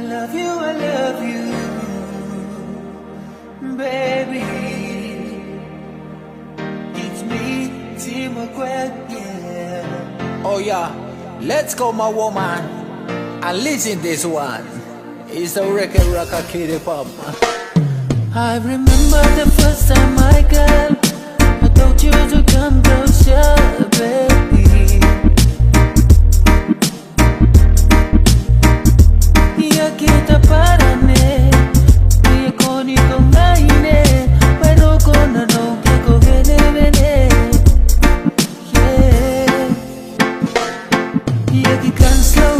I love you, baby. It's me, Tim yeah. Oh yeah, let's go my woman and listen this one. It's a record rocker kitty pop. I remember the first time, my girl, I told you to come closer, baby. Ya kita parane, kuya koni kong naine, pero kona no que ko vene vene, yeah. Ya ki kan slow